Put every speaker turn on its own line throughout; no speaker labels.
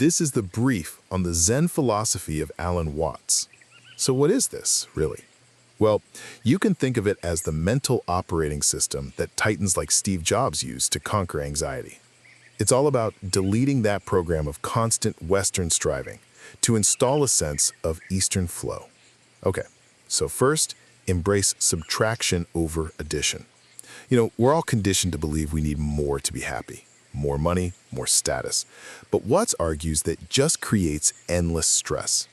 This is the brief on the Zen philosophy of Alan Watts. So what is this, really? Well, you can think of it as the mental operating system that titans like Steve Jobs used to conquer anxiety. It's all about deleting that program of constant Western striving to install a sense of Eastern flow. Okay, so first, embrace subtraction over addition. We're all conditioned to believe we need more to be happy. More money, more status. But Watts argues that just creates endless stress.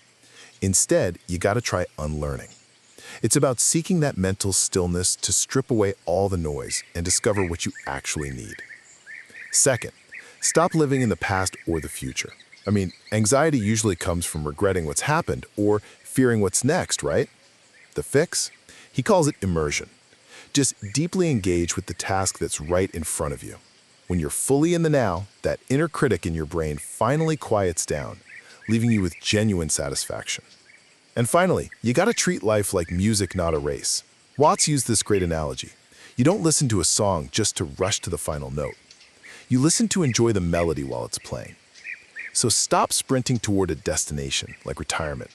Instead, you gotta try unlearning. It's about seeking that mental stillness to strip away all the noise and discover what you actually need. Second, stop living in the past or the future. Anxiety usually comes from regretting what's happened or fearing what's next, right? The fix? He calls it immersion. Just deeply engage with the task that's right in front of you. When you're fully in the now, that inner critic in your brain finally quiets down, leaving you with genuine satisfaction. And finally, you gotta treat life like music, not a race. Watts used this great analogy. You don't listen to a song just to rush to the final note. You listen to enjoy the melody while it's playing. So stop sprinting toward a destination, like retirement.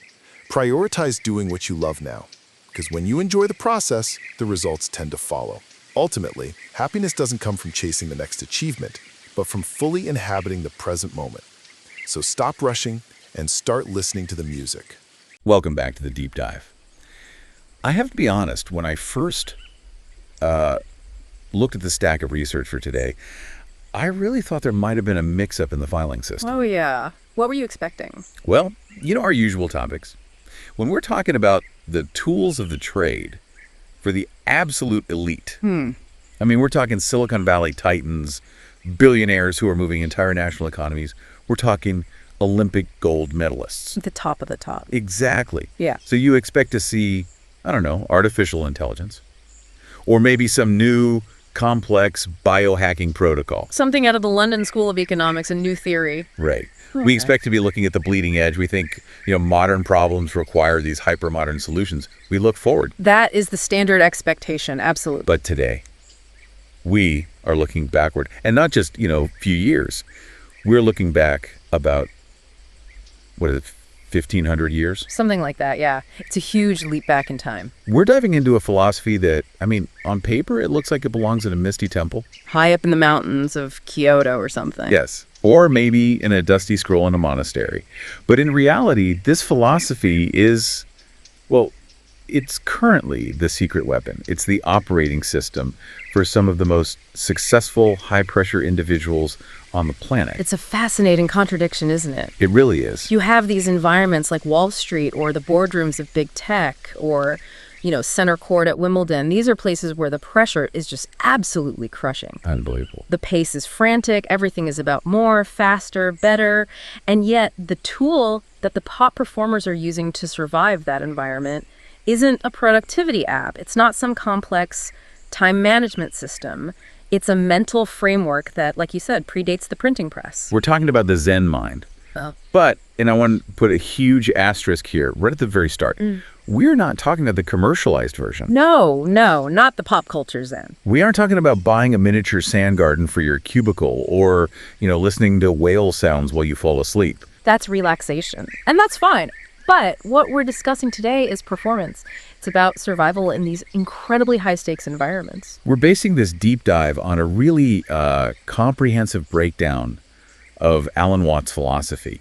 Prioritize doing what you love now, because when you enjoy the process, the results tend to follow. Ultimately, happiness doesn't come from chasing the next achievement, but from fully inhabiting the present moment. So stop rushing and start listening to the music.
Welcome back to the Deep Dive. I have to be honest, when I first looked at the stack of research for today, I really thought there might have been a mix-up in the filing system.
Oh, yeah. What were you expecting?
Well, our usual topics. When we're talking about the tools of the trade for the absolute elite, we're talking Silicon Valley titans, billionaires who are moving entire national economies. We're talking Olympic gold medalists.
The top of the top.
Exactly.
Yeah.
So you expect to see, artificial intelligence, or maybe some new complex biohacking protocol.
Something out of the London School of Economics, a new theory.
Right.
Okay.
We expect to be looking at the bleeding edge. We think, modern problems require these hyper-modern solutions. We look forward.
That is the standard expectation, absolutely.
But today, we are looking backward. And not just, few years. We're looking back about, 1,500 years?
Something like that, yeah. It's a huge leap back in time.
We're diving into a philosophy that, on paper, it looks like it belongs in a misty temple.
High up in the mountains of Kyoto or something.
Yes. Or maybe in a dusty scroll in a monastery. But in reality, this philosophy is, it's currently the secret weapon. It's the operating system for some of the most successful, high-pressure individuals on the planet.
It's a fascinating contradiction, isn't it?
It really is.
You have these environments like Wall Street or the boardrooms of big tech or, center court at Wimbledon. These are places where the pressure is just absolutely crushing.
Unbelievable.
The pace is frantic. Everything is about more, faster, better. And yet the tool that the top performers are using to survive that environment isn't a productivity app. It's not some complex time management system. It's a mental framework that, like you said, predates the printing press.
We're talking about the Zen mind.
Oh.
But, and I want to put a huge asterisk here, right at the very start. We're not talking about the commercialized version.
No, not the pop culture Zen.
We aren't talking about buying a miniature sand garden for your cubicle or, listening to whale sounds while you fall asleep.
That's relaxation. And that's fine. But what we're discussing today is performance. It's about survival in these incredibly high-stakes environments.
We're basing this deep dive on a really comprehensive breakdown of Alan Watts' philosophy.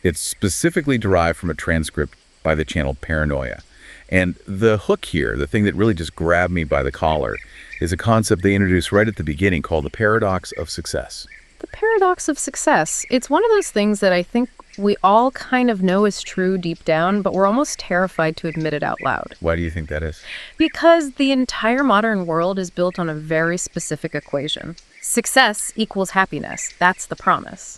It's specifically derived from a transcript by the channel Paranoia. And the hook here, the thing that really just grabbed me by the collar, is a concept they introduced right at the beginning called the paradox of success.
The paradox of success. It's one of those things that I think we all kind of know is true deep down, but we're almost terrified to admit it out loud.
Why do you think that is?
Because the entire modern world is built on a very specific equation. Success equals happiness. That's the promise.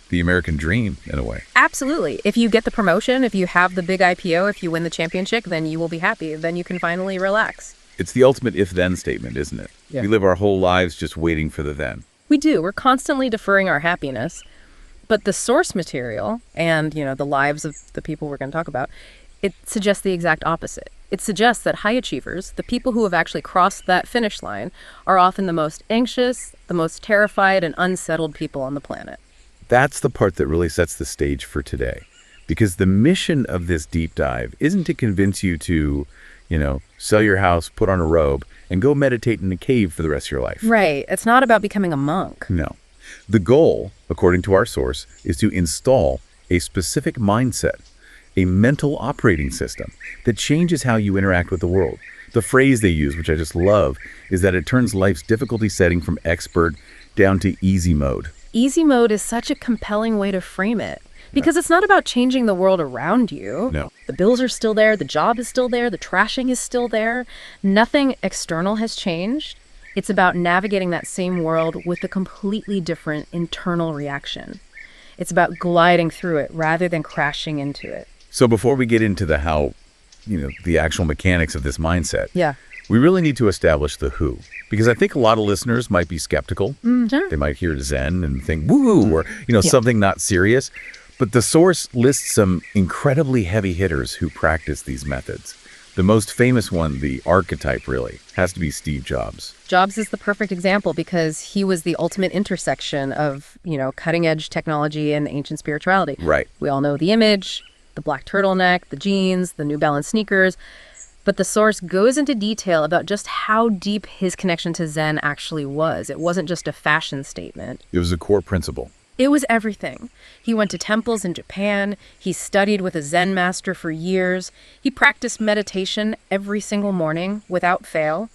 The American dream, in a way.
Absolutely. If you get the promotion, if you have the big IPO, if you win the championship, then you will be happy. Then you can finally relax.
It's the ultimate if-then statement, isn't it?
Yeah.
We live our whole lives just waiting for the then.
We do. We're constantly deferring our happiness. But the source material and, the lives of the people we're going to talk about, it suggests the exact opposite. It suggests that high achievers, the people who have actually crossed that finish line, are often the most anxious, the most terrified and unsettled people on the planet.
that's the part that really sets the stage for today. Because the mission of this deep dive isn't to convince you to, sell your house, put on a robe, and go meditate in a cave for the rest of your life.
Right. It's not about becoming a monk.
No. The goal, according to our source, is to install a specific mindset, a mental operating system that changes how you interact with the world. The phrase they use, which I just love, is that it turns life's difficulty setting from expert down to easy mode.
Easy mode is such a compelling way to frame it. Because it's not about changing the world around you.
No.
The bills are still there, the job is still there, the trashing is still there. Nothing external has changed. It's about navigating that same world with a completely different internal reaction. It's about gliding through it rather than crashing into it.
So before we get into the actual mechanics of this mindset,
Yeah.
we really need to establish the who. Because I think a lot of listeners might be skeptical.
Sure.
They might hear Zen and think, woo, or, something not serious. But the source lists some incredibly heavy hitters who practice these methods. The most famous one, the archetype really, has to be Steve Jobs.
Jobs is the perfect example because he was the ultimate intersection of, cutting edge technology and ancient spirituality.
Right.
We all know the image, the black turtleneck, the jeans, the New Balance sneakers. But the source goes into detail about just how deep his connection to Zen actually was. It wasn't just a fashion statement.
It was a core principle.
It was everything. He went to temples in Japan. He studied with a Zen master for years. He practiced meditation every single morning without fail.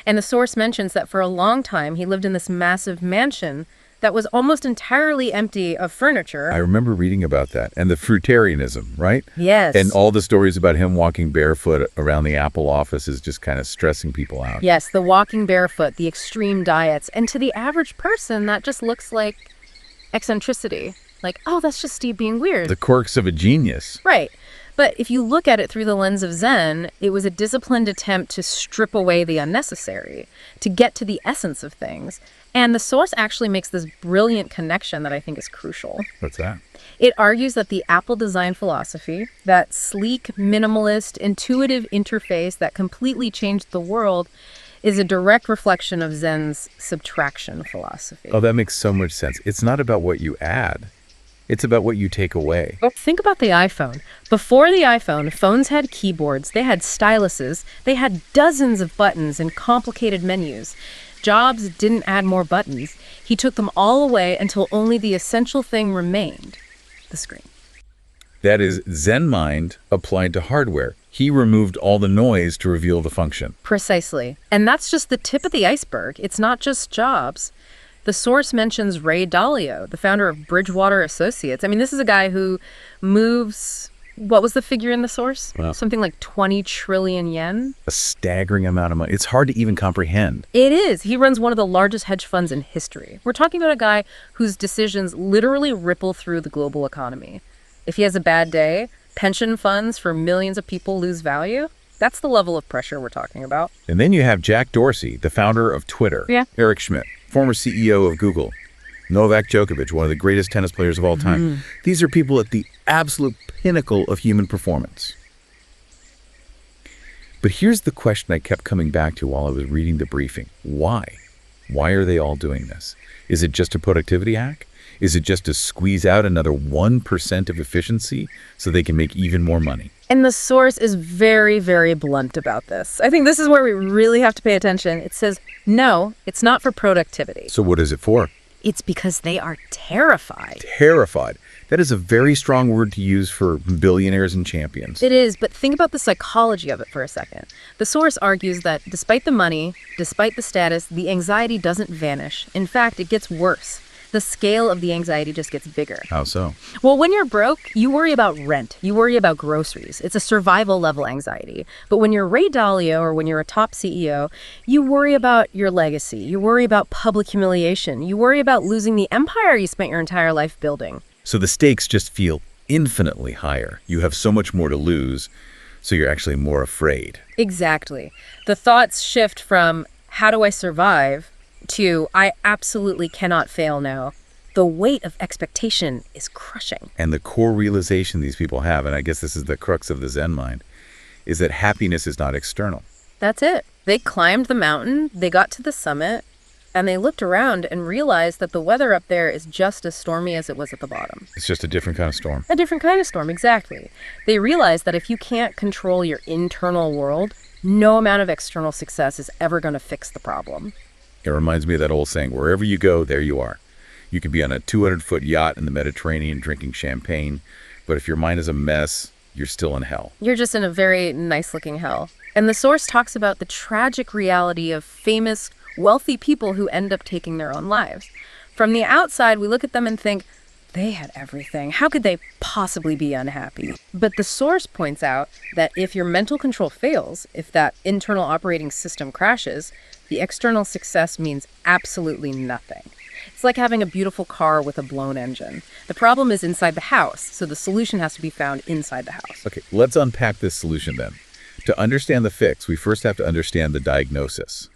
And the source mentions that for a long time, he lived in this massive mansion that was almost entirely empty of furniture.
I remember reading about that. And the fruitarianism, right?
Yes.
And all the stories about him walking barefoot around the Apple office is just kind of stressing people out.
Yes, the walking barefoot, the extreme diets. And to the average person, that just looks like eccentricity. Like, oh, that's just Steve being weird.
The quirks of a genius.
Right. But if you look at it through the lens of Zen, it was a disciplined attempt to strip away the unnecessary, to get to the essence of things. And the source actually makes this brilliant connection that I think is crucial.
What's that?
It argues that the Apple design philosophy, that sleek, minimalist, intuitive interface that completely changed the world, is a direct reflection of Zen's subtraction philosophy.
Oh, that makes so much sense. It's not about what you add. It's about what you take away.
Think about the iPhone. Before the iPhone, phones had keyboards, they had styluses, they had dozens of buttons and complicated menus. Jobs didn't add more buttons. He took them all away until only the essential thing remained, the screen.
That is Zen mind applied to hardware. He removed all the noise to reveal the function.
Precisely. And that's just the tip of the iceberg. It's not just Jobs. The source mentions Ray Dalio, the founder of Bridgewater Associates. I mean, this is a guy who moves... What was the figure in the source?
Well,
something like 20 trillion yen?
A staggering amount of money. It's hard to even comprehend.
It is. He runs one of the largest hedge funds in history. We're talking about a guy whose decisions literally ripple through the global economy. If he has a bad day, pension funds for millions of people lose value. That's the level of pressure we're talking about.
And then you have Jack Dorsey, the founder of Twitter.
Yeah.
Eric Schmidt, former CEO of Google. Novak Djokovic, one of the greatest tennis players of all time. These are people at the absolute pinnacle of human performance. But here's the question I kept coming back to while I was reading the briefing. Why? Why are they all doing this? Is it just a productivity hack? Is it just to squeeze out another 1% of efficiency so they can make even more money?
And the source is very, very blunt about this. I think this is where we really have to pay attention. It says, no, it's not for productivity.
So what is it for?
It's because they are terrified.
Terrified. That is a very strong word to use for billionaires and champions.
It is, but think about the psychology of it for a second. The source argues that despite the money, despite the status, the anxiety doesn't vanish. In fact, it gets worse. The scale of the anxiety just gets bigger.
How so?
Well, when you're broke, you worry about rent. You worry about groceries. It's a survival level anxiety. But when you're Ray Dalio or when you're a top CEO, you worry about your legacy. You worry about public humiliation. You worry about losing the empire you spent your entire life building.
So the stakes just feel infinitely higher. You have so much more to lose, so you're actually more afraid.
Exactly. The thoughts shift from, how do I survive, to, I absolutely cannot fail now. The weight of expectation is crushing.
And the core realization these people have, and I guess this is the crux of the Zen mind, is that happiness is not external.
That's it. They climbed the mountain, they got to the summit, And they looked around and realized that the weather up there is just as stormy as it was at the bottom.
It's just a different kind of storm.
A different kind of storm, exactly. They realized that if you can't control your internal world, no amount of external success is ever going to fix the problem.
It reminds me of that old saying, wherever you go, there you are. You could be on a 200-foot yacht in the Mediterranean drinking champagne, but if your mind is a mess, you're still in hell.
You're just in a very nice-looking hell. And the source talks about the tragic reality of famous, wealthy people who end up taking their own lives. From the outside, we look at them and think, they had everything. How could they possibly be unhappy? But the source points out that if your mental control fails, if that internal operating system crashes, the external success means absolutely nothing. It's like having a beautiful car with a blown engine. The problem is inside the house, so the solution has to be found inside the house.
Okay, let's unpack this solution then. To understand the fix, we first have to understand the diagnosis.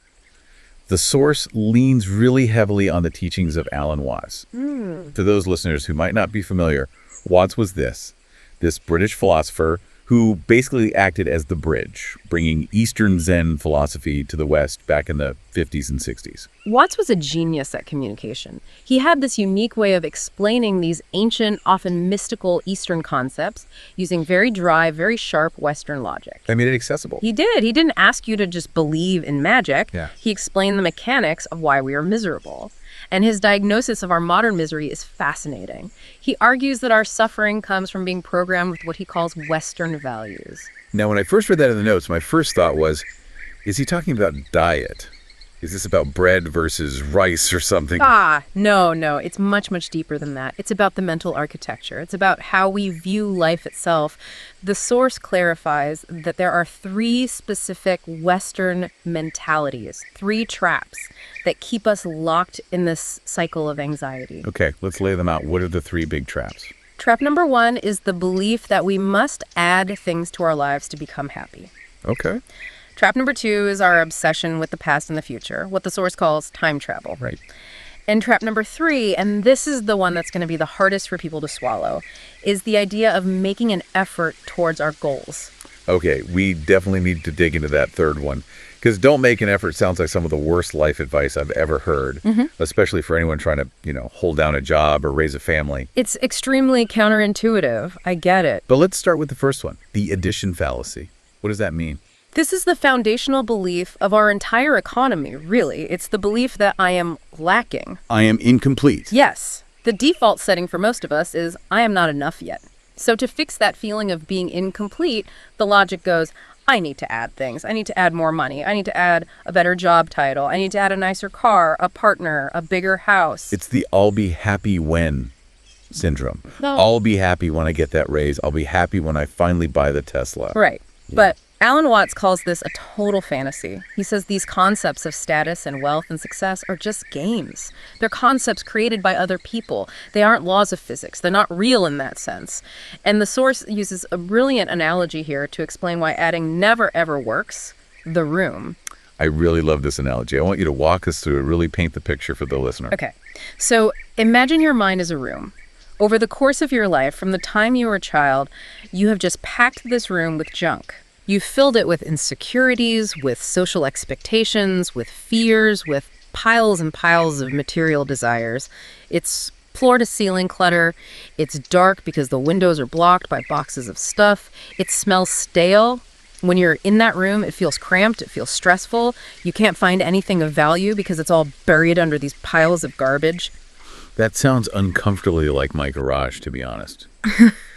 The source leans really heavily on the teachings of Alan Watts. To those listeners who might not be familiar, Watts was this British philosopher who basically acted as the bridge, bringing Eastern Zen philosophy to the West back in the 50s and 60s.
Watts was a genius at communication. He had this unique way of explaining these ancient, often mystical Eastern concepts using very dry, very sharp Western logic.
I made it accessible.
He did. He didn't ask you to just believe in magic.
Yeah.
He explained the mechanics of why we are miserable. And his diagnosis of our modern misery is fascinating. He argues that our suffering comes from being programmed with what he calls Western values.
Now, when I first read that in the notes, my first thought was, is he talking about diet? Is this about bread versus rice or something?
No. It's much, much deeper than that. It's about the mental architecture. It's about how we view life itself. The source clarifies that there are 3 specific Western mentalities, 3 traps that keep us locked in this cycle of anxiety.
Okay, let's lay them out. What are the 3 big traps?
Trap number 1 is the belief that we must add things to our lives to become happy.
Okay.
Trap number 2 is our obsession with the past and the future, what the source calls time travel.
Right.
And trap number 3, and this is the one that's going to be the hardest for people to swallow, is the idea of making an effort towards our goals.
Okay, we definitely need to dig into that third one, because don't make an effort sounds like some of the worst life advice I've ever heard, especially for anyone trying to, hold down a job or raise a family.
It's extremely counterintuitive. I get it.
But let's start with the first one, the addition fallacy. What does that mean?
This is the foundational belief of our entire economy, really. It's the belief that I am lacking.
I am incomplete.
Yes. The default setting for most of us is I am not enough yet. So to fix that feeling of being incomplete, the logic goes, I need to add things. I need to add more money. I need to add a better job title. I need to add a nicer car, a partner, a bigger house.
It's the I'll be happy when syndrome.
No.
I'll be happy when I get that raise. I'll be happy when I finally buy the Tesla.
Right. Yeah. But Alan Watts calls this a total fantasy. He says these concepts of status and wealth and success are just games. They're concepts created by other people. They aren't laws of physics. They're not real in that sense. And the source uses a brilliant analogy here to explain why adding never ever works. The room.
I really love this analogy. I want you to walk us through it, really paint the picture for the listener.
Okay. So imagine your mind as a room. Over the course of your life, from the time you were a child, you have just packed this room with junk. You filled it with insecurities, with social expectations, with fears, with piles and piles of material desires. It's floor-to-ceiling clutter. It's dark because the windows are blocked by boxes of stuff. It smells stale. When you're in that room, it feels cramped. It feels stressful. You can't find anything of value because it's all buried under these piles of garbage.
That sounds uncomfortably like my garage, to be honest.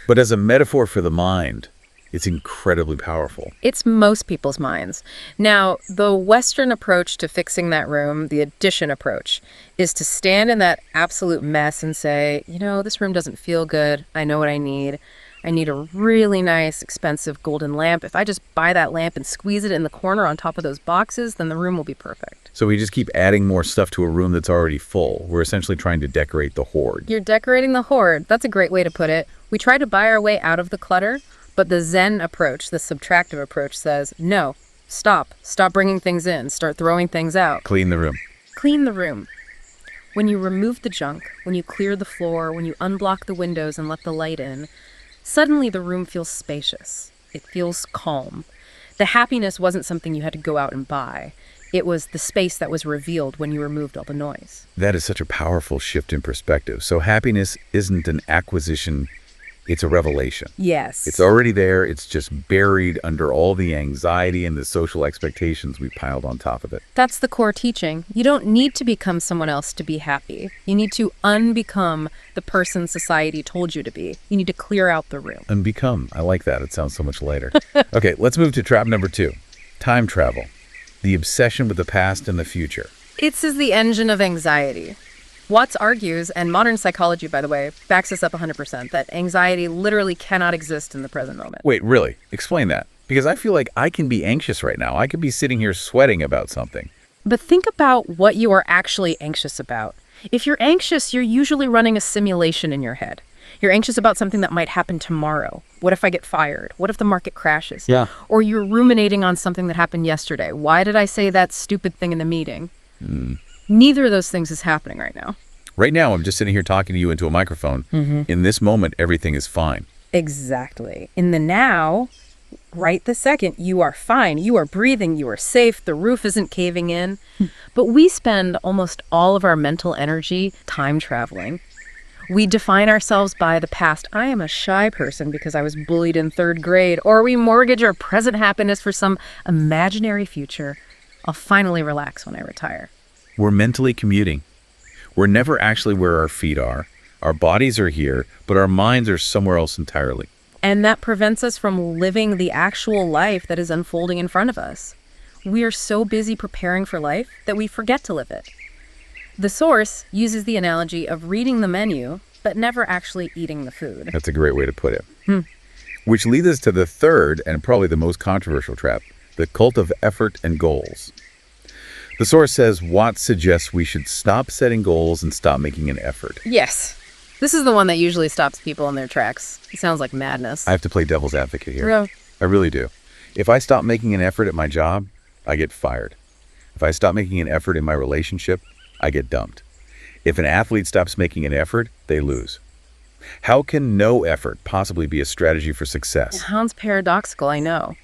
But as a metaphor for the mind, it's incredibly powerful.
It's most people's minds. Now, the Western approach to fixing that room, the addition approach, is to stand in that absolute mess and say, this room doesn't feel good. I know what I need. I need a really nice, expensive golden lamp. If I just buy that lamp and squeeze it in the corner on top of those boxes, then the room will be perfect.
So we just keep adding more stuff to a room that's already full. We're essentially trying to decorate the hoard.
You're decorating the hoard. That's a great way to put it. We try to buy our way out of the clutter. But the Zen approach, the subtractive approach, says, no, stop. Stop bringing things in. Start throwing things out.
Clean the room.
Clean the room. When you remove the junk, when you clear the floor, when you unblock the windows and let the light in, suddenly the room feels spacious. It feels calm. The happiness wasn't something you had to go out and buy. It was the space that was revealed when you removed all the noise.
That is such a powerful shift in perspective. So happiness isn't an acquisition, it's a revelation.
Yes.
It's already there. It's just buried under all the anxiety and the social expectations we piled on top of it.
That's the core teaching. You don't need to become someone else to be happy. You need to unbecome the person society told you to be. You need to clear out the room.
Unbecome. I like that. It sounds so much later. Okay, let's move to trap number 2. Time travel. The obsession with the past and the future.
It's the engine of anxiety. Watts argues, and modern psychology, by the way, backs this up 100%, that anxiety literally cannot exist in the present moment.
Wait, really? Explain that. Because I feel like I can be anxious right now. I could be sitting here sweating about something.
But think about what you are actually anxious about. If you're anxious, you're usually running a simulation in your head. You're anxious about something that might happen tomorrow. What if I get fired? What if the market crashes?
Yeah.
Or you're ruminating on something that happened yesterday. Why did I say that stupid thing in the meeting? Neither of those things is happening right now.
Right now, I'm just sitting here talking to you into a microphone. In this moment, everything is fine.
Exactly. In the now, right this second, you are fine. You are breathing. You are safe. The roof isn't caving in. But we spend almost all of our mental energy time traveling. We define ourselves by the past. I am a shy person because I was bullied in 3rd grade. Or we mortgage our present happiness for some imaginary future. I'll finally relax when I retire.
We're mentally commuting. We're never actually where our feet are. Our bodies are here, but our minds are somewhere else entirely.
And that prevents us from living the actual life that is unfolding in front of us. We are so busy preparing for life that we forget to live it. The source uses the analogy of reading the menu, but never actually eating the food.
That's a great way to put it. Which leads us to the third and probably the most controversial trap, the cult of effort and goals. The source says Watts suggests we should stop setting goals and stop making an effort.
Yes. This is the one that usually stops people in their tracks. It sounds like madness.
I have to play devil's advocate here.
Yeah.
I really do. If I stop making an effort at my job, I get fired. If I stop making an effort in my relationship, I get dumped. If an athlete stops making an effort, they lose. How can no effort possibly be a strategy for success?
It sounds paradoxical, I know.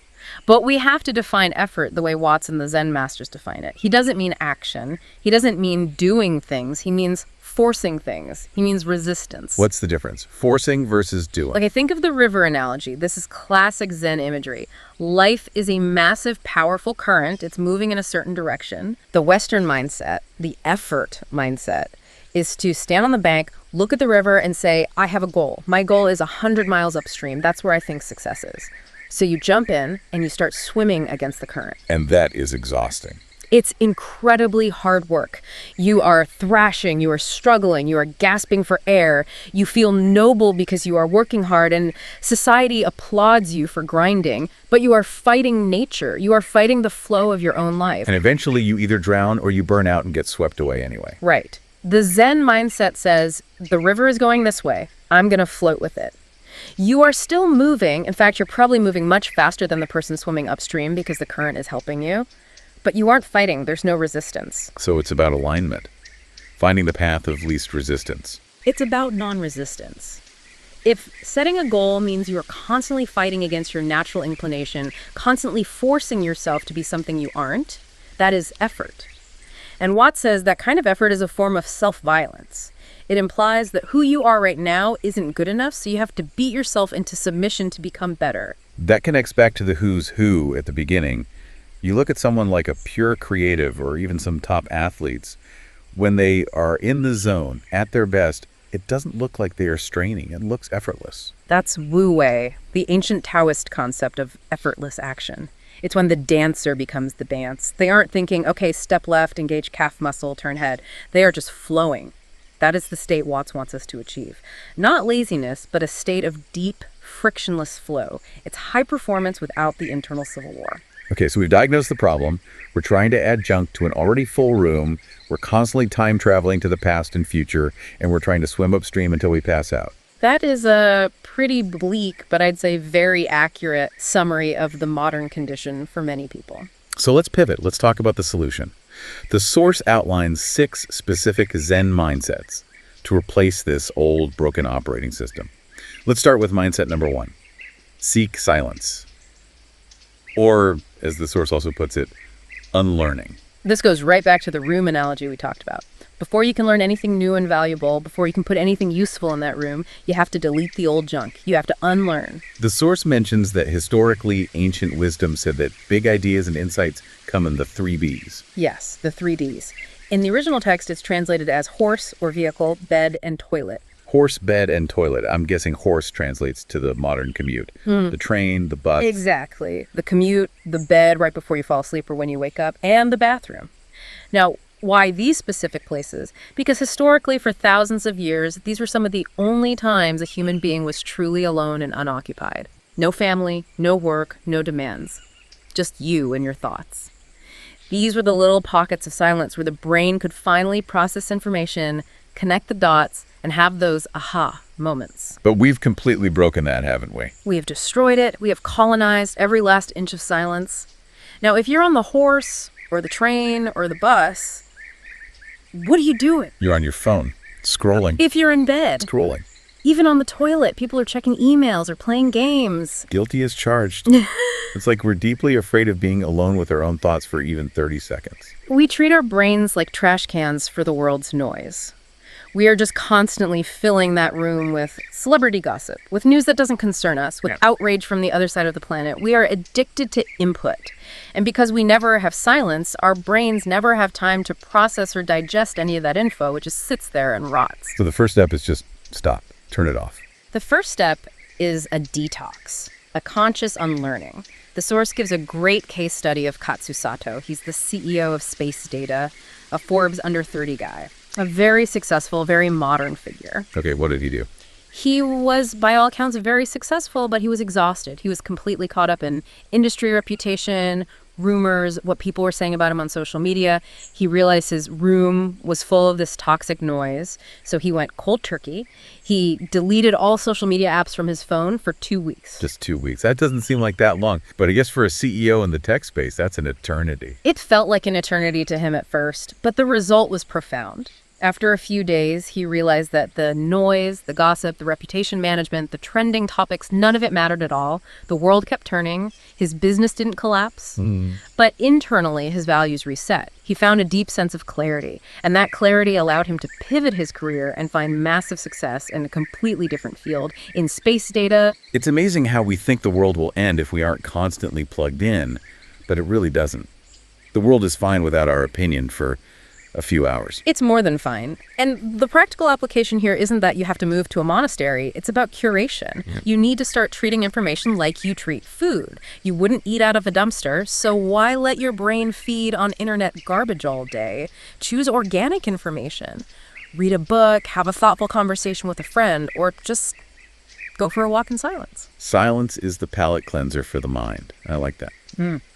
But we have to define effort the way Watts and the Zen masters define it. He doesn't mean action. He doesn't mean doing things. He means forcing things. He means resistance.
What's the difference? Forcing versus doing.
Like, I think of the river analogy. This is classic Zen imagery. Life is a massive, powerful current. It's moving in a certain direction. The Western mindset, the effort mindset, is to stand on the bank, look at the river, and say, I have a goal. My goal is 100 miles upstream. That's where I think success is. So you jump in and you start swimming against the current.
And that is exhausting.
It's incredibly hard work. You are thrashing, you are struggling, you are gasping for air. You feel noble because you are working hard, and society applauds you for grinding, but you are fighting nature. You are fighting the flow of your own life.
And eventually you either drown or you burn out and get swept away anyway.
Right. The Zen mindset says, the river is going this way. I'm going to float with it. You are still moving. In fact, you're probably moving much faster than the person swimming upstream because the current is helping you. But you aren't fighting. There's no resistance.
So it's about alignment, finding the path of least resistance.
It's about non-resistance. If setting a goal means you are constantly fighting against your natural inclination, constantly forcing yourself to be something you aren't, that is effort. And Watts says that kind of effort is a form of self-violence. It implies that who you are right now isn't good enough, so you have to beat yourself into submission to become better.
That connects back to the who's who at the beginning. You look at someone like a pure creative or even some top athletes, when they are in the zone, at their best, it doesn't look like they are straining. It looks effortless.
That's Wu Wei, the ancient Taoist concept of effortless action. It's when the dancer becomes the dance. They aren't thinking, okay, step left, engage calf muscle, turn head. They are just flowing. That is the state Watts wants us to achieve. Not laziness, but a state of deep, frictionless flow. It's high performance without the internal civil war.
Okay, so we've diagnosed the problem. We're trying to add junk to an already full room. We're constantly time traveling to the past and future, and we're trying to swim upstream until we pass out.
That is a pretty bleak, but I'd say very accurate summary of the modern condition for many people.
So let's pivot. Let's talk about the solution. The source outlines 6 specific Zen mindsets to replace this old, broken operating system. Let's start with mindset number 1. Seek silence. Or, as the source also puts it, unlearning.
This goes right back to the room analogy we talked about. Before you can learn anything new and valuable, before you can put anything useful in that room, you have to delete the old junk. You have to unlearn.
The source mentions that historically ancient wisdom said that big ideas and insights come in the 3 Bs.
Yes, the 3 Ds. In the original text, it's translated as horse or vehicle, bed, and toilet.
Horse, bed, and toilet. I'm guessing horse translates to the modern commute. The train, the bus.
Exactly. The commute, the bed right before you fall asleep or when you wake up, and the bathroom. Now, why these specific places? Because historically, for thousands of years, these were some of the only times a human being was truly alone and unoccupied. No family, no work, no demands. Just you and your thoughts. These were the little pockets of silence where the brain could finally process information, connect the dots, and have those aha moments.
But we've completely broken that, haven't we?
We have destroyed it. We have colonized every last inch of silence. Now, if you're on the horse or the train or the bus, what are you doing?
You're on your phone, scrolling.
If you're in bed,
Scrolling.
even on the toilet, people are checking emails or playing games.
Guilty as charged. It's like we're deeply afraid of being alone with our own thoughts for even 30 seconds.
We treat our brains like trash cans for the world's noise. We are just constantly filling that room with celebrity gossip, with news that doesn't concern us, with outrage from the other side of the planet. We are addicted to input. And because we never have silence, our brains never have time to process or digest any of that info. It just sits there and rots.
So the first step is just stop. Turn it off.
The first step is a detox, a conscious unlearning. The source gives a great case study of Katsu Sato. He's the CEO of Space Data, a Forbes under 30 guy. A very successful, very modern figure.
Okay, what did he do?
He was, by all accounts, very successful, but he was exhausted. He was completely caught up in industry reputation, rumors, what people were saying about him on social media. He realized his room was full of this toxic noise, so he went cold turkey. He deleted all social media apps from his phone for 2 weeks.
Just 2 weeks. That doesn't seem like that long. But I guess for a CEO in the tech space, that's an eternity.
It felt like an eternity to him at first, but the result was profound. After a few days, he realized that the noise, the gossip, the reputation management, the trending topics, none of it mattered at all. The world kept turning. His business didn't collapse. But internally, his values reset. He found a deep sense of clarity, and that clarity allowed him to pivot his career and find massive success in a completely different field, in space data.
It's amazing how we think the world will end if we aren't constantly plugged in, but it really doesn't. The world is fine without our opinion for a few hours.
It's more than fine. And the practical application here isn't that you have to move to a monastery. It's about curation. You need to start treating information like you treat food. You wouldn't eat out of a dumpster, so why let your brain feed on internet garbage all day? Choose organic information. Read a book, have a thoughtful conversation with a friend, or just go for a walk in silence.
Silence is the palate cleanser for the mind. I like that.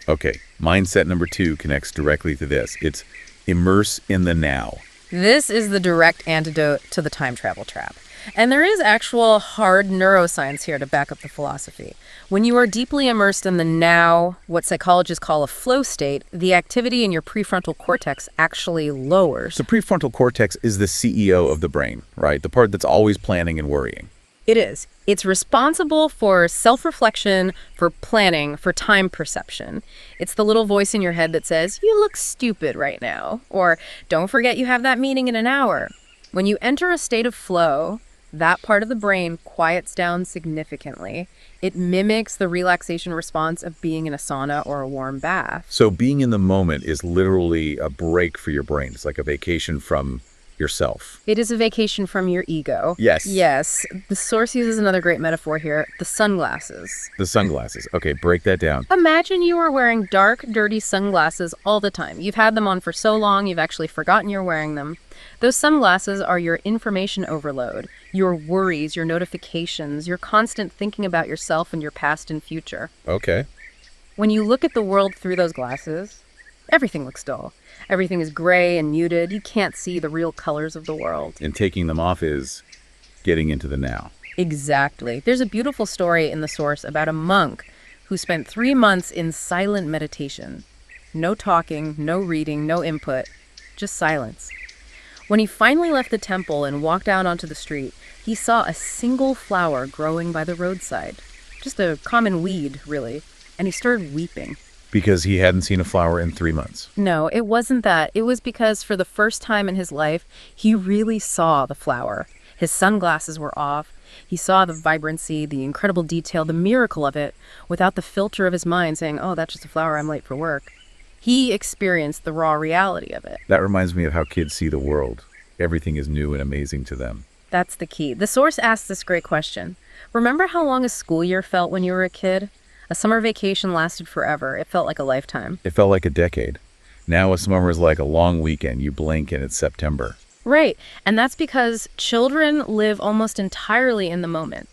Okay, mindset number 2 connects directly to this. It's immerse in the now.
This is the direct antidote to the time travel trap. And there is actual hard neuroscience here to back up the philosophy. When you are deeply immersed in the now, what psychologists call a flow state, the activity in your prefrontal cortex actually lowers.
So prefrontal cortex is the CEO of the brain, right? The part that's always planning and worrying.
It is. It's responsible for self-reflection, for planning, for time perception. It's the little voice in your head that says, "You look stupid right now," or "Don't forget you have that meeting in an hour." When you enter a state of flow, that part of the brain quiets down significantly. It mimics the relaxation response of being in a sauna or a warm bath.
So being in the moment is literally a break for your brain. It's like a vacation from yourself.
It is a vacation from your ego.
Yes.
Yes. The source uses another great metaphor here, the sunglasses.
The sunglasses. Okay, break that down.
Imagine you are wearing dark, dirty sunglasses all the time. You've had them on for so long, you've actually forgotten you're wearing them. Those sunglasses are your information overload, your worries, your notifications, your constant thinking about yourself and your past and future.
Okay.
When you look at the world through those glasses, everything looks dull. Everything is gray and muted. You can't see the real colors of the world.
And taking them off is getting into the now.
Exactly. There's a beautiful story in the source about a monk who spent 3 months in silent meditation. No talking, no reading, no input, just silence. When he finally left the temple and walked out onto the street, he saw a single flower growing by the roadside. Just a common weed, really. And he started weeping.
Because he hadn't seen a flower in 3 months.
No, it wasn't that. It was because for the first time in his life, he really saw the flower. His sunglasses were off. He saw the vibrancy, the incredible detail, the miracle of it, without the filter of his mind saying, oh, that's just a flower, I'm late for work. He experienced the raw reality of it.
That reminds me of how kids see the world. Everything is new and amazing to them.
That's the key. The source asks this great question. Remember how long a school year felt when you were a kid? A summer vacation lasted forever. It felt like a lifetime.
It felt like a decade. Now a summer is like a long weekend. You blink and it's September.
Right. And that's because children live almost entirely in the moment.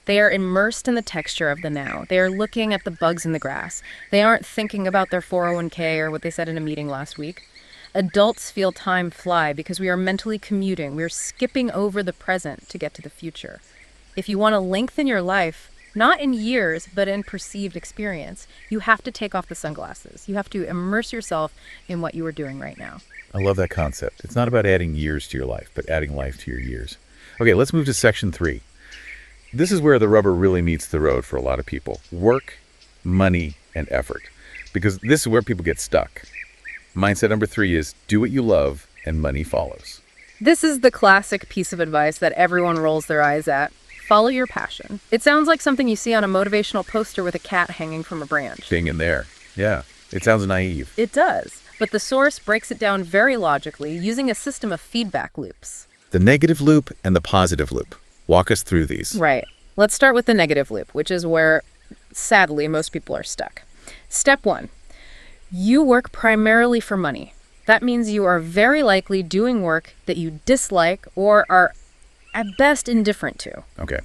They are immersed in the texture of the now. They are looking at the bugs in the grass. They aren't thinking about their 401k or what they said in a meeting last week. Adults feel time fly because we are mentally commuting. We are skipping over the present to get to the future. If you want to lengthen your life, not in years, but in perceived experience, you have to take off the sunglasses. You have to immerse yourself in what you are doing right now.
I love that concept. It's not about adding years to your life, but adding life to your years. Okay, let's move to section 3. This is where the rubber really meets the road for a lot of people. Work, money, and effort. Because this is where people get stuck. Mindset number 3 is do what you love and money follows.
This is the classic piece of advice that everyone rolls their eyes at. Follow your passion. It sounds like something you see on a motivational poster with a cat hanging from a branch.
Being in there. Yeah, it sounds naive.
It does, but the source breaks it down very logically using a system of feedback loops.
The negative loop and the positive loop. Walk us through these.
Right. Let's start with the negative loop, which is where, sadly, most people are stuck. Step 1. You work primarily for money. That means you are very likely doing work that you dislike or are at best indifferent to.
Okay.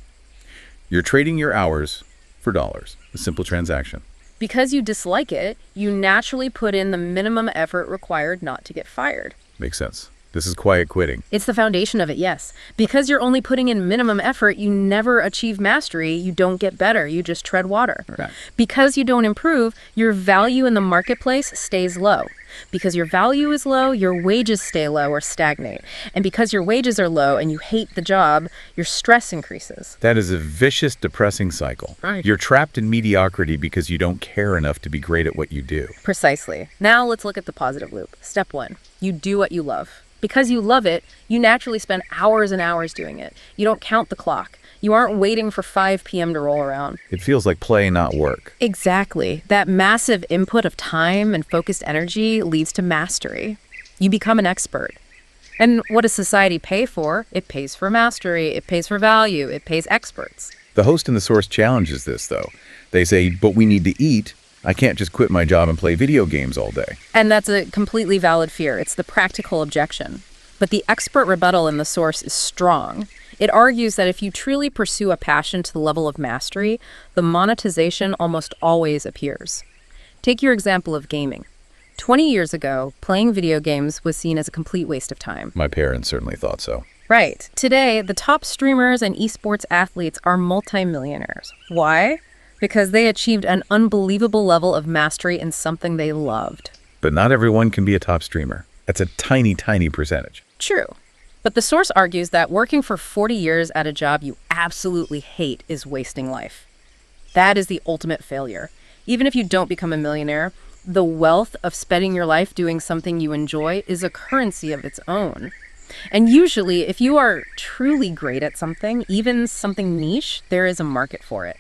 You're trading your hours for dollars. A simple transaction.
Because you dislike it, you naturally put in the minimum effort required not to get fired.
Makes sense. This is quiet quitting.
It's the foundation of it, yes. Because you're only putting in minimum effort, you never achieve mastery, you don't get better, you just tread water.
Okay.
Because you don't improve, your value in the marketplace stays low. Because your value is low, your wages stay low or stagnate. And because your wages are low and you hate the job, your stress increases.
That is a vicious, depressing cycle.
Right.
You're trapped in mediocrity because you don't care enough to be great at what you do.
Precisely. Now let's look at the positive loop. Step 1, you do what you love. Because you love it, you naturally spend hours and hours doing it. You don't count the clock. You aren't waiting for 5 p.m. to roll around.
It feels like play, not work.
Exactly. That massive input of time and focused energy leads to mastery. You become an expert. And what does society pay for? It pays for mastery. It pays for value. It pays experts.
The host in the source challenges this, though. They say, but we need to eat. I can't just quit my job and play video games all day.
And that's a completely valid fear. It's the practical objection. But the expert rebuttal in the source is strong. It argues that if you truly pursue a passion to the level of mastery, the monetization almost always appears. Take your example of gaming. 20 years ago, playing video games was seen as a complete waste of time.
My parents certainly thought so.
Right. Today, the top streamers and esports athletes are multimillionaires. Why? Because they achieved an unbelievable level of mastery in something they loved.
But not everyone can be a top streamer. That's a tiny, tiny percentage.
True. But the source argues that working for 40 years at a job you absolutely hate is wasting life. That is the ultimate failure. Even if you don't become a millionaire, the wealth of spending your life doing something you enjoy is a currency of its own. And usually, if you are truly great at something, even something niche, there is a market for it.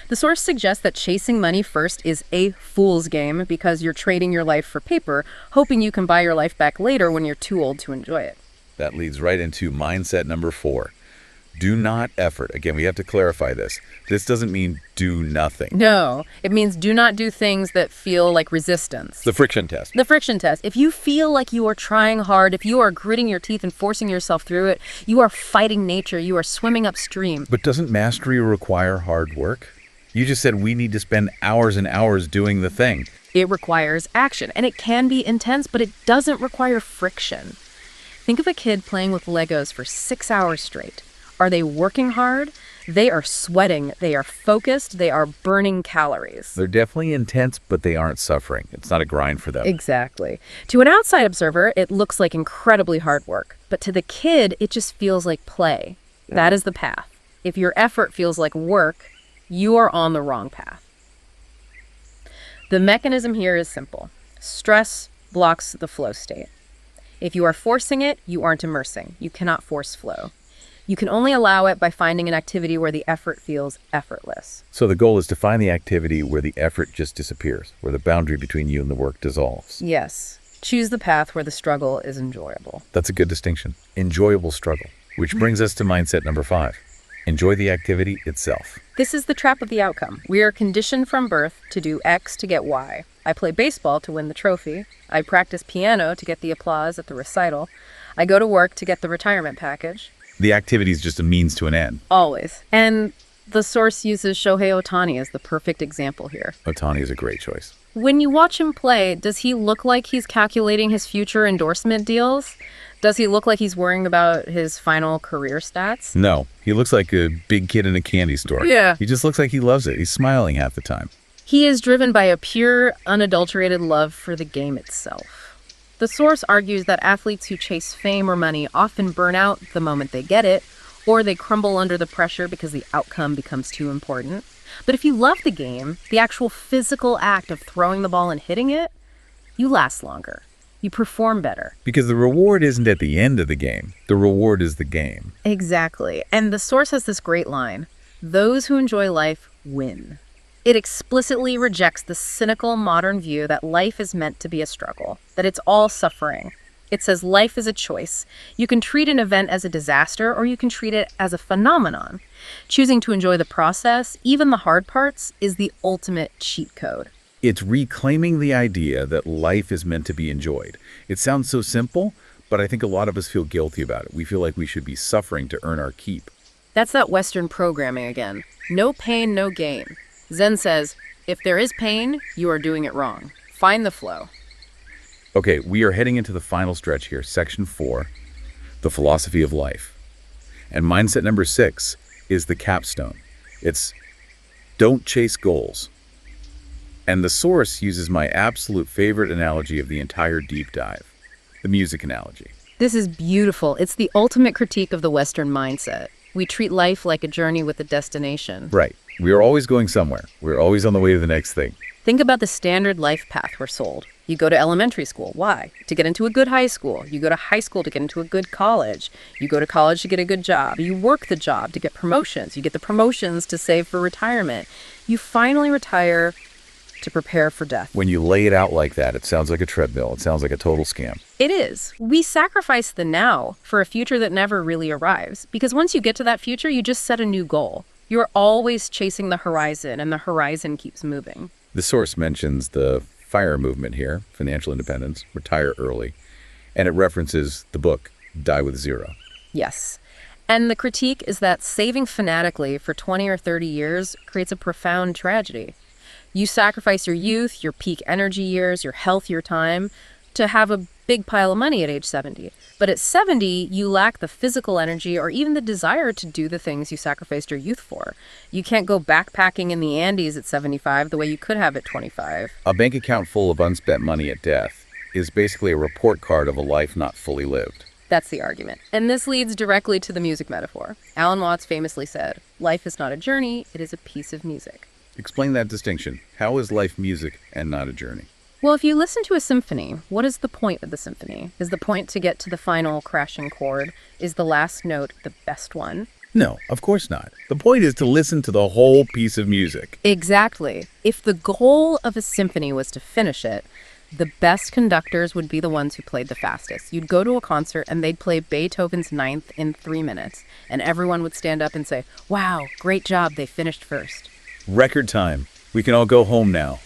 The source suggests that chasing money first is a fool's game because you're trading your life for paper, hoping you can buy your life back later when you're too old to enjoy it.
That leads right into mindset number 4. Do not effort. Again, we have to clarify this. This doesn't mean do nothing.
No, it means do not do things that feel like resistance.
The friction test.
The friction test. If you feel like you are trying hard, if you are gritting your teeth and forcing yourself through it, you are fighting nature, you are swimming upstream.
But doesn't mastery require hard work? You just said we need to spend hours and hours doing the thing.
It requires action, and it can be intense, but it doesn't require friction. Think of a kid playing with Legos for 6 hours straight. Are they working hard? They are sweating. They are focused. They are burning calories.
They're definitely intense, but they aren't suffering. It's not a grind for them.
Exactly. To an outside observer, it looks like incredibly hard work. But to the kid, it just feels like play. That is the path. If your effort feels like work, you are on the wrong path. The mechanism here is simple. Stress blocks the flow state. If you are forcing it, you aren't immersing. You cannot force flow. You can only allow it by finding an activity where the effort feels effortless.
So the goal is to find the activity where the effort just disappears, where the boundary between you and the work dissolves.
Yes. Choose the path where the struggle is enjoyable.
That's a good distinction. Enjoyable struggle. Which brings us to mindset number 5. Enjoy the activity itself.
This is the trap of the outcome. We are conditioned from birth to do X to get Y. I play baseball to win the trophy. I practice piano to get the applause at the recital. I go to work to get the retirement package.
The activity is just a means to an end.
Always. And the source uses Shohei Ohtani as the perfect example here.
Ohtani is a great choice.
When you watch him play, does he look like he's calculating his future endorsement deals? Does he look like he's worrying about his final career stats?
No, he looks like a big kid in a candy store.
Yeah.
He just looks like he loves it. He's smiling half the time.
He is driven by a pure, unadulterated love for the game itself. The source argues that athletes who chase fame or money often burn out the moment they get it, or they crumble under the pressure because the outcome becomes too important. But if you love the game, the actual physical act of throwing the ball and hitting it, you last longer. You perform better.
Because the reward isn't at the end of the game. The reward is the game.
Exactly. And the source has this great line, "Those who enjoy life win." It explicitly rejects the cynical modern view that life is meant to be a struggle, that it's all suffering. It says life is a choice. You can treat an event as a disaster, or you can treat it as a phenomenon. Choosing to enjoy the process, even the hard parts, is the ultimate cheat code.
It's reclaiming the idea that life is meant to be enjoyed. It sounds so simple, but I think a lot of us feel guilty about it. We feel like we should be suffering to earn our keep.
That's that Western programming again. No pain, no gain. Zen says, if there is pain, you are doing it wrong. Find the flow.
Okay, we are heading into the final stretch here, section 4, the philosophy of life. And mindset number 6 is the capstone. It's don't chase goals. And the source uses my absolute favorite analogy of the entire deep dive, the music analogy.
This is beautiful. It's the ultimate critique of the Western mindset. We treat life like a journey with a destination.
Right. We are always going somewhere. We're always on the way to the next thing.
Think about the standard life path we're sold. You go to elementary school. Why? To get into a good high school. You go to high school to get into a good college. You go to college to get a good job. You work the job to get promotions. You get the promotions to save for retirement. You finally retire to prepare for death.
When you lay it out like that, it sounds like a treadmill. It sounds like a total scam.
It is. We sacrifice the now for a future that never really arrives. Because once you get to that future, you just set a new goal. You're always chasing the horizon, and the horizon keeps moving.
The source mentions the FIRE movement here, financial independence, retire early, and it references the book, Die with Zero.
Yes. And the critique is that saving fanatically for 20 or 30 years creates a profound tragedy. You sacrifice your youth, your peak energy years, your health, your time, to have a big pile of money at age 70. But at 70, you lack the physical energy or even the desire to do the things you sacrificed your youth for. You can't go backpacking in the Andes at 75 the way you could have at 25.
A bank account full of unspent money at death is basically a report card of a life not fully lived.
That's the argument. And this leads directly to the music metaphor. Alan Watts famously said, "Life is not a journey, it is a piece of music."
Explain that distinction. How is life music and not a journey?
Well, if you listen to a symphony, what is the point of the symphony? Is the point to get to the final crashing chord? Is the last note the best one?
No, of course not. The point is to listen to the whole piece of music.
Exactly. If the goal of a symphony was to finish it, the best conductors would be the ones who played the fastest. You'd go to a concert and they'd play Beethoven's Ninth in 3 minutes, and everyone would stand up and say, "Wow, great job, they finished first."
Record time. We can all go home now.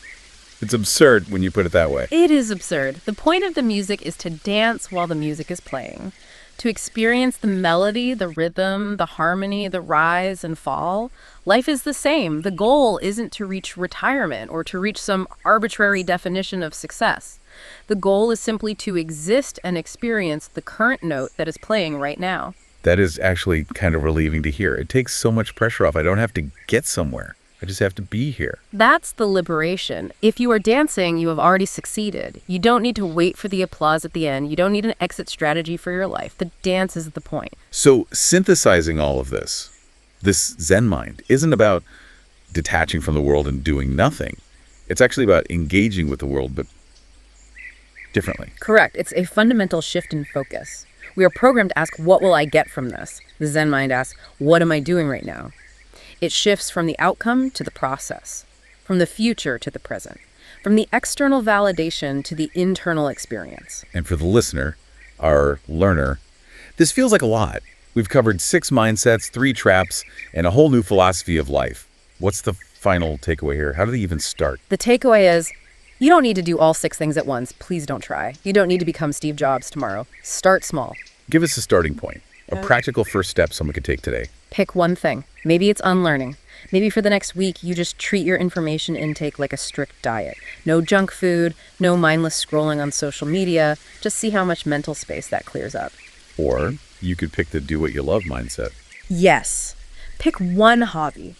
It's absurd when you put it that way.
It is absurd. The point of the music is to dance while the music is playing, to experience the melody, the rhythm, the harmony, the rise and fall. Life is the same. The goal isn't to reach retirement or to reach some arbitrary definition of success. The goal is simply to exist and experience the current note that is playing right now.
That is actually kind of relieving to hear. It takes so much pressure off. I don't have to get somewhere. I just have to be here.
That's the liberation. If you are dancing, you have already succeeded. You don't need to wait for the applause at the end. You don't need an exit strategy for your life. The dance is the point.
So synthesizing all of this Zen mind, isn't about detaching from the world and doing nothing. It's actually about engaging with the world, but differently.
Correct. It's a fundamental shift in focus. We are programmed to ask, what will I get from this? The Zen mind asks, what am I doing right now? It shifts from the outcome to the process, from the future to the present, from the external validation to the internal experience.
And for the listener, our learner, this feels like a lot. We've covered 6 mindsets, 3 traps, and a whole new philosophy of life. What's the final takeaway here? How do they even start?
The takeaway is, you don't need to do all 6 things at once. Please don't try. You don't need to become Steve Jobs tomorrow. Start small.
Give us a starting point, a practical first step someone could take today.
Pick one thing. Maybe it's unlearning. Maybe for the next week, you just treat your information intake like a strict diet. No junk food, no mindless scrolling on social media. Just see how much mental space that clears up.
Or you could pick the do what you love mindset.
Yes. Pick one hobby,